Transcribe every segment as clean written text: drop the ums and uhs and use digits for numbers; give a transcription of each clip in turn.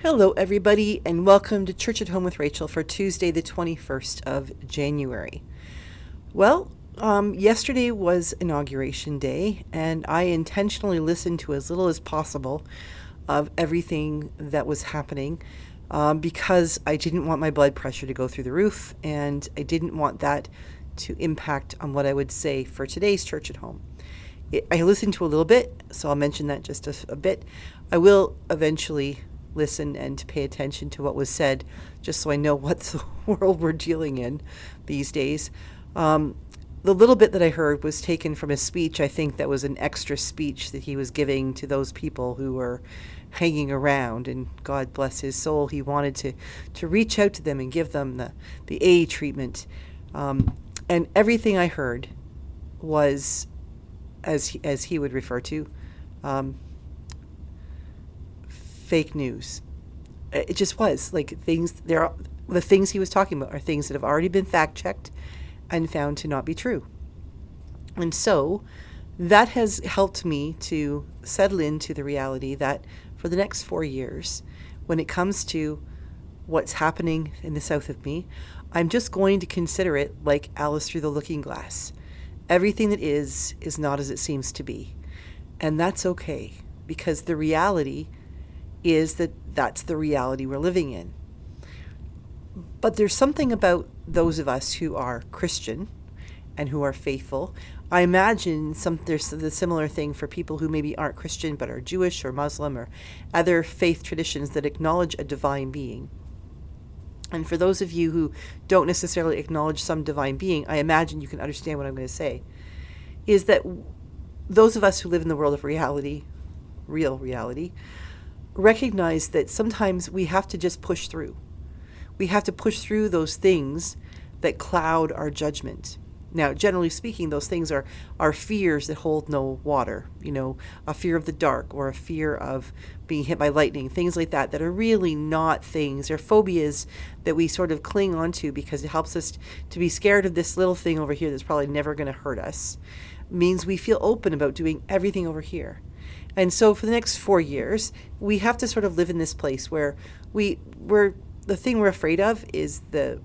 Hello, everybody, and welcome to Church at Home with Rachel for Tuesday, the 21st of January. Well, yesterday was Inauguration Day, and I intentionally listened to as little as possible of everything that was happening because I didn't want my blood pressure to go through the roof, and I didn't want that to impact on what I would say for today's Church at Home. I listened to a little bit, so I'll mention that just a bit. I will eventually listen and pay attention to what was said, just so I know what the world we're dealing in these days. The little bit that I heard was taken from a speech. I think that was an extra speech that he was giving to those people who were hanging around, and God bless his soul, he wanted to reach out to them and give them the A treatment. And everything I heard was, as he would refer to, fake news. It just was like the things he was talking about are things that have already been fact checked and found to not be true. And so that has helped me to settle into the reality that for the next 4 years, when it comes to what's happening in the south of me, I'm just going to consider it like Alice through the looking glass. Everything that is not as it seems to be. And that's okay, because the reality is that that's the reality we're living in. But there's something about those of us who are Christian and who are faithful. I imagine there's the similar thing for people who maybe aren't Christian but are Jewish or Muslim or other faith traditions that acknowledge a divine being. And for those of you who don't necessarily acknowledge some divine being, I imagine you can understand what I'm going to say, is that those of us who live in the world of reality, real reality, recognize that sometimes we have to just push through. We have to push through those things that cloud our judgment. Now, generally speaking, those things are fears that hold no water. A fear of the dark or a fear of being hit by lightning, things like that are really not things. They're phobias that we sort of cling onto because it helps us to be scared of this little thing over here that's probably never going to hurt us. It means we feel open about doing everything over here. And so for the next 4 years, we have to sort of live in this place where the thing we're afraid of is the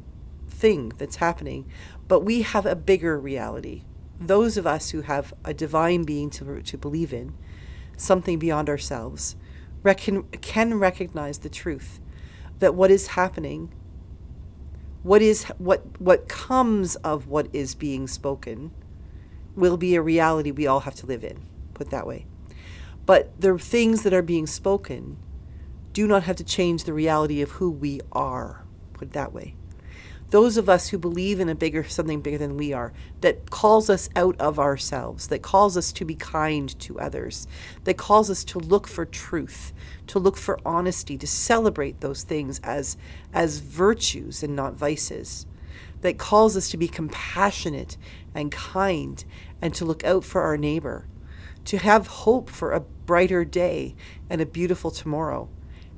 thing that's happening, but we have a bigger reality. Those of us who have a divine being to believe in, something beyond ourselves, can recognize the truth that what is happening, what comes of what is being spoken, will be a reality we all have to live in, put that way. But the things that are being spoken do not have to change the reality of who we are, put it that way. Those of us who believe in something bigger than we are, that calls us out of ourselves, that calls us to be kind to others, that calls us to look for truth, to look for honesty, to celebrate those things as virtues and not vices, that calls us to be compassionate and kind and to look out for our neighbor, to have hope for a brighter day and a beautiful tomorrow,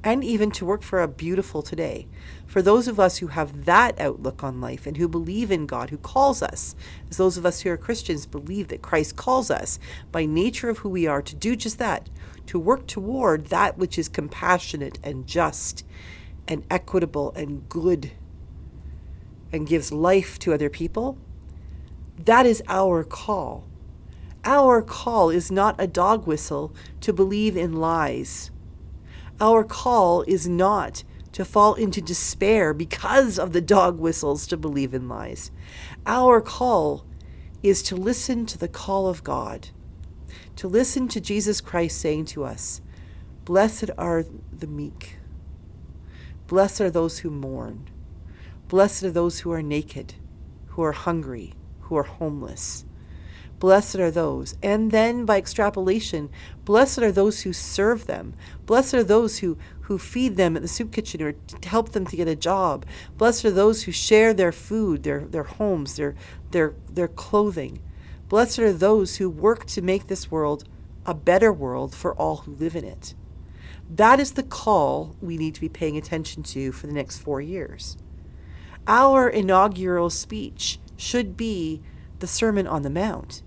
and even to work for a beautiful today. For those of us who have that outlook on life and who believe in God, who calls us, as those of us who are Christians believe that Christ calls us by nature of who we are to do just that, to work toward that which is compassionate and just and equitable and good and gives life to other people, that is our call. Our call is not a dog whistle to believe in lies. Our call is not to fall into despair because of the dog whistles to believe in lies. Our call is to listen to the call of God, to listen to Jesus Christ saying to us, "Blessed are the meek. Blessed are those who mourn. Blessed are those who are naked, who are hungry, who are homeless. Blessed are those." And then by extrapolation, blessed are those who serve them. Blessed are those who feed them at the soup kitchen or help them to get a job. Blessed are those who share their food, their homes, their clothing. Blessed are those who work to make this world a better world for all who live in it. That is the call we need to be paying attention to for the next 4 years. Our inaugural speech should be the Sermon on the Mount.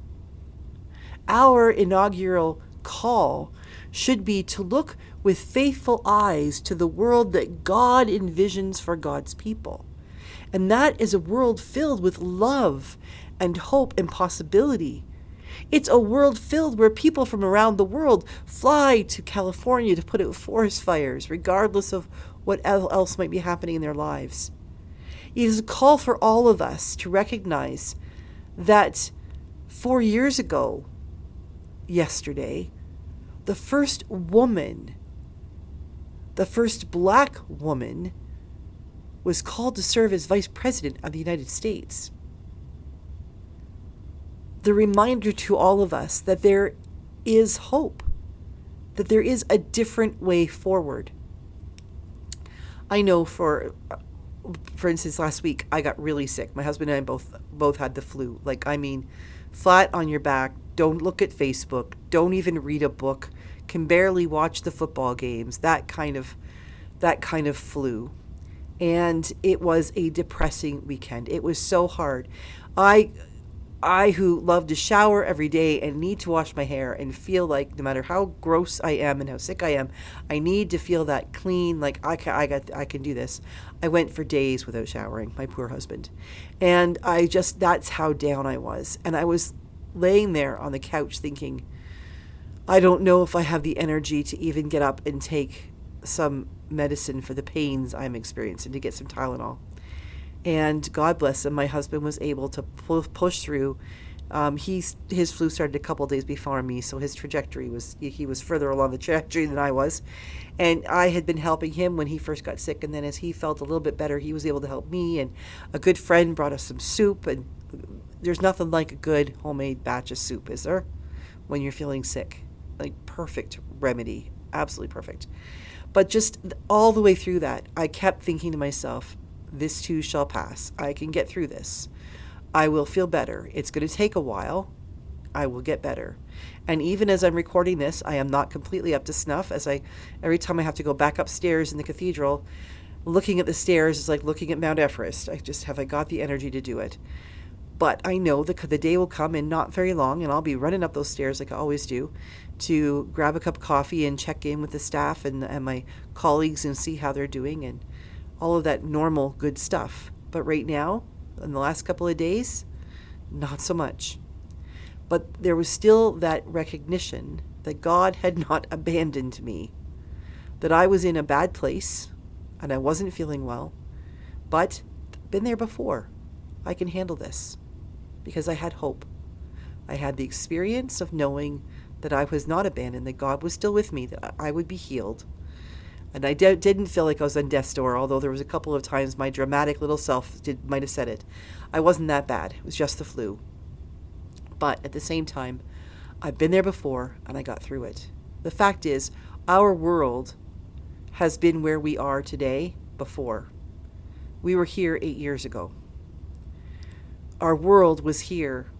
Our inaugural call should be to look with faithful eyes to the world that God envisions for God's people. And that is a world filled with love and hope and possibility. It's a world filled where people from around the world fly to California to put out forest fires, regardless of what else might be happening in their lives. It is a call for all of us to recognize that 4 years ago, yesterday, the first woman, the first black woman, was called to serve as Vice President of the United States. The reminder to all of us that there is hope, that there is a different way forward. I know for instance, last week I got really sick. My husband and I both had the flu. Flat on your back, don't look at Facebook, don't even read a book, can barely watch the football games, that kind of flu. And it was a depressing weekend. It was so hard. I who love to shower every day and need to wash my hair and feel like no matter how gross I am and how sick I am, I need to feel that clean, like I can do this. I went for days without showering, my poor husband. And that's how down I was. And I was laying there on the couch thinking, I don't know if I have the energy to even get up and take some medicine for the pains I'm experiencing, to get some Tylenol. And God bless him, my husband was able to push through. His flu started a couple of days before me, so his trajectory he was further along the trajectory than I was. And I had been helping him when he first got sick, and then as he felt a little bit better, he was able to help me. And a good friend brought us some soup, and there's nothing like a good homemade batch of soup, is there? When you're feeling sick. Like perfect remedy, absolutely perfect. But just all the way through that, I kept thinking to myself, this too shall pass. I can get through this. I will feel better. It's going to take a while. I will get better. And even as I'm recording this, I am not completely up to snuff. Every time I have to go back upstairs in the cathedral, looking at the stairs is like looking at Mount Everest. Have I got the energy to do it? But I know the day will come in not very long, and I'll be running up those stairs like I always do to grab a cup of coffee and check in with the staff and my colleagues and see how they're doing and all of that normal good stuff. But right now, in the last couple of days, not so much. But there was still that recognition that God had not abandoned me, that I was in a bad place and I wasn't feeling well, but been there before. I can handle this because I had hope. I had the experience of knowing that I was not abandoned, that God was still with me, that I would be healed. And I didn't feel like I was on death's door, although there was a couple of mimes my dramatic little self might have said it. I wasn't that bad. It was just the flu. But at the same time, I've been there before and I got through it. The fact is, our world has been where we are today before. We were here 8 years ago. Our world was here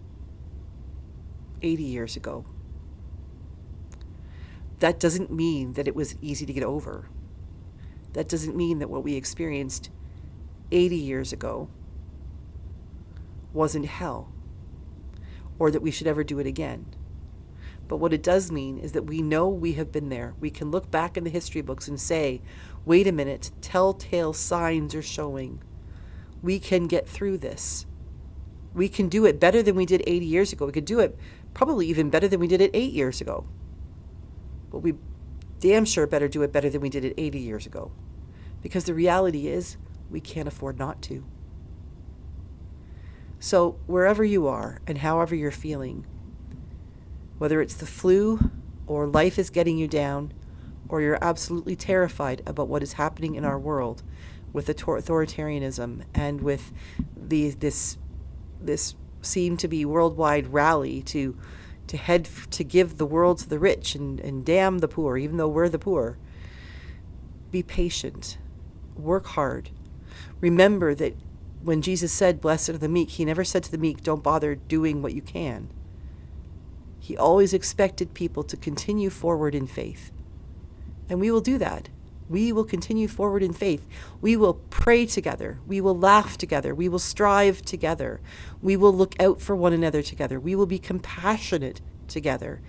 80 years ago. That doesn't mean that it was easy to get over. That doesn't mean that what we experienced 80 years ago wasn't hell, or that we should ever do it again. But what it does mean is that we know we have been there. We can look back in the history books and say, wait a minute, telltale signs are showing. We can get through this. We can do it better than we did 80 years ago. We could do it probably even better than we did it 8 years ago. But we damn sure better do it better than we did it 80 years ago. Because the reality is, we can't afford not to. So wherever you are and however you're feeling, whether it's the flu or life is getting you down, or you're absolutely terrified about what is happening in our world with authoritarianism and with this seem to be worldwide rally to give the world to the rich and damn the poor, even though we're the poor. Be patient. Work hard. Remember that when Jesus said, blessed are the meek, he never said to the meek, don't bother doing what you can. He always expected people to continue forward in faith. And we will do that. We will continue forward in faith. We will pray together. We will laugh together. We will strive together. We will look out for one another together. We will be compassionate together.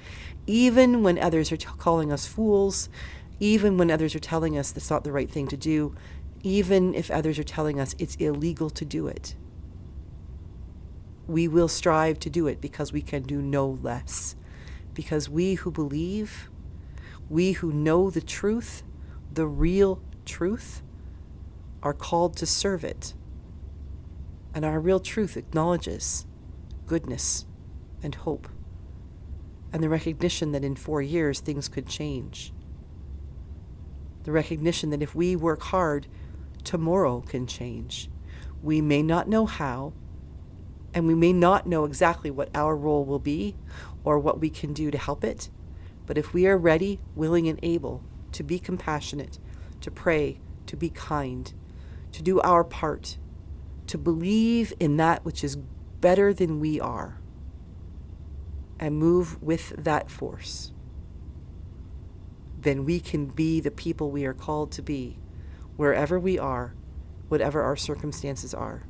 Even when others are calling us fools, even when others are telling us that's not the right thing to do, even if others are telling us it's illegal to do it. We will strive to do it because we can do no less. Because we who believe, we who know the truth, the real truth, are called to serve it. And our real truth acknowledges goodness and hope, and the recognition that in 4 years things could change. The recognition that if we work hard, tomorrow can change. We may not know how, and we may not know exactly what our role will be or what we can do to help it, but if we are ready, willing, and able to be compassionate, to pray, to be kind, to do our part, to believe in that which is better than we are, and move with that force, then we can be the people we are called to be, wherever we are, whatever our circumstances are.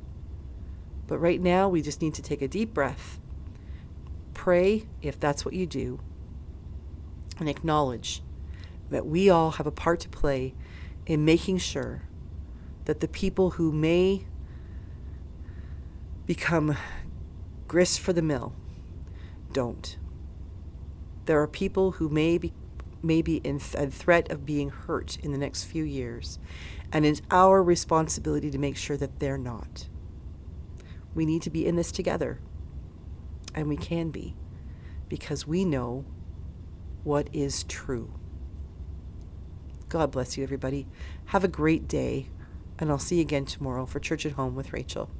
But right now, we just need to take a deep breath, pray if that's what you do, and acknowledge that we all have a part to play in making sure that the people who may become grist for the mill don't. There are people who may be in threat of being hurt in the next few years, and it's our responsibility to make sure that they're not. We need to be in this together, and we can be, because we know what is true. God bless you, everybody. Have a great day, and I'll see you again tomorrow for Church at Home with Rachel.